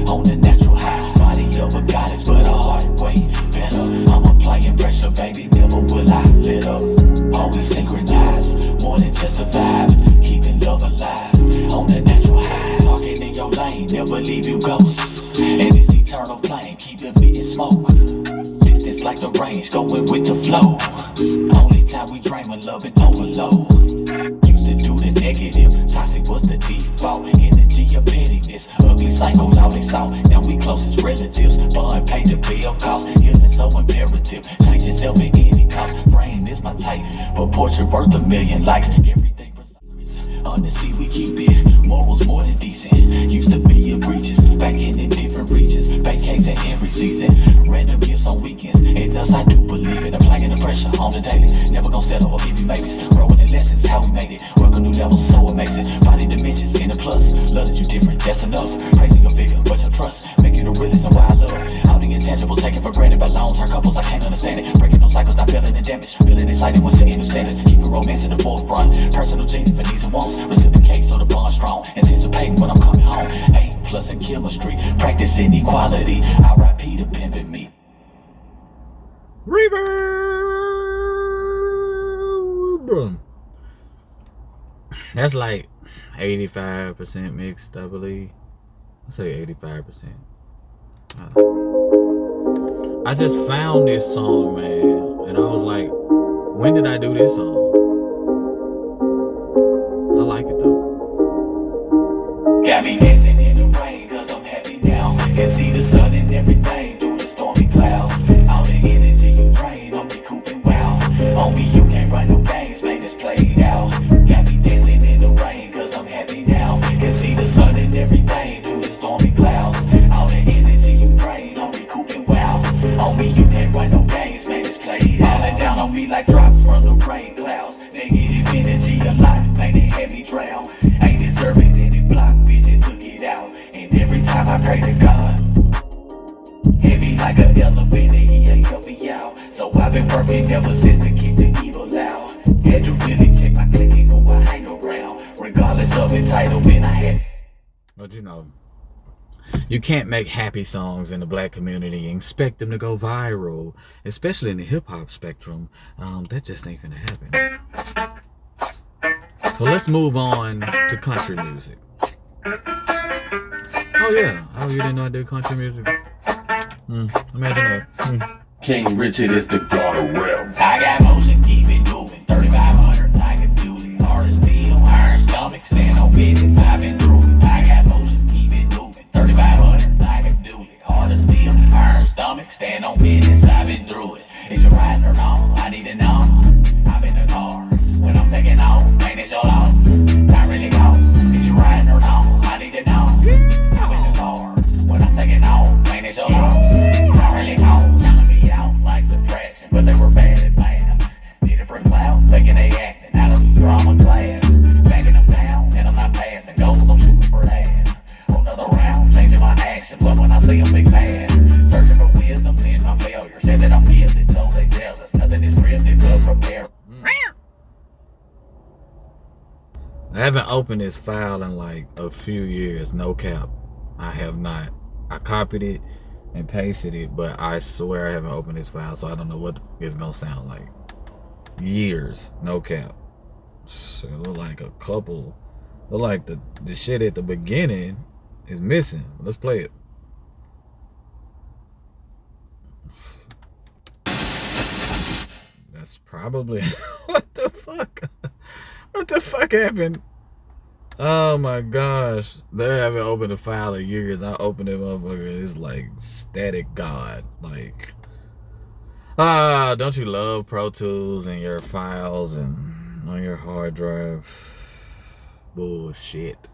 on the natural high. Body of a goddess, but a heart way better. I'm applying pressure, baby, never will I let up. Always synchronized, more than just a vibe. Keeping love alive, on the natural high. Walking in your lane, never leave you ghosts. And this eternal flame, keep emitting smoke. Distance like the range, going with the flow. Only time we dream of love and overload. Used to do the negative, toxic was the default. Energy of pettiness, ugly cycle, all they saw. Now we closest relatives, bond pay the bill cost. Healing so imperative, change yourself at any cost. Frame is my type, but portrait worth a million likes. Everything precise. Honesty, we keep it, morals more than decent. Used to be egregious, back in different regions. Vacation every season, random gifts on weekends. And thus I do believe in applying the pressure on the daily. Never gonna settle or give you maybes. Growing in lessons, how we made it. Work on new levels, so amazing. Body dimensions in a plus. Love that you different, that's enough. Praising your figure, but your trust make you the realest and why I love. All the intangible taken for granted by long-term couples, I can't understand it. Breaking no cycles, not feeling the damage. Feeling excited when setting new standards. Keeping romance in the forefront. Personal genie for needs and wants. Reciprocate so the bond strong. Anticipating when I'm coming home. A plus in chemistry. Practicing equality. R.I.P. to pimping me. Reverb. That's like 85% mixed, I believe. I say 85%. I just found this song, man, and I was like, when did I do this song? I like it though. Got me dancing in the rain, cause I'm happy now. Can see the sun and everything through the stormy clouds. All the energy you drain, I'm recouping, wow. On me, you can't run no games, man, it's played out. Got me dancing in the rain, cause I'm happy now. Can see the sun and everything through the stormy clouds. All the energy you drain, I'm recouping, wow. On me, you can't run no games, man, it's played out. Falling down on me like drops from the rain clouds. Negative energy a lot, man, it had me drown. Ain't deserving any block, vision took it out. And every time I pray to God, heavy like an elephant and he ain't help me out. So I've been working ever since to keep the evil out. Had to really check my clicking who I hang around. Regardless of entitlement, I had. But you know, you can't make happy songs in the black community and expect them to go viral, especially in the hip-hop spectrum. That just ain't gonna happen. So let's move on to country music. Oh yeah, oh you didn't know I did country music? Imagine that. King Richard is the god of rap. I got motion, keep it moving. 3500, I can do it. Hard as steel, iron stomach, stand on business, I've been through it. I got motion, keep it moving. 3500, I can do it. Hard as steel, iron stomach, stand on business, I've been through it. Is you riding or wrong? I need to know. I'm in the car when I'm taking off. Ain't it your loss? Time really goes. Is you riding or wrong? I need to know. I'm in the car when I'm taking off. Ain't it your loss? Time really goes. Telling me out like subtraction, but they were bad at math. Need it for clout, thinking they acting out of the drama class. Banging them down, and I'm not passing goals. I'm shooting for that. Another round, changing my action, but when I see them big mad, searching for wisdom in my failure. Said that I'm gifted, so they jealous. Nothing is scripted, but prepare. I haven't opened this file in like a few years, no cap. I have not. I copied it and pasted it, but I swear I haven't opened this file, so I don't know what it's gonna sound like. Years, no cap. So it look like a couple. Look like the shit at the beginning is missing. Let's play it. That's probably what the fuck? What the fuck happened? Oh my gosh. They haven't opened a file in years. I opened it, motherfucker. It's like static god. Like, don't you love Pro Tools and your files and on your hard drive? Bullshit.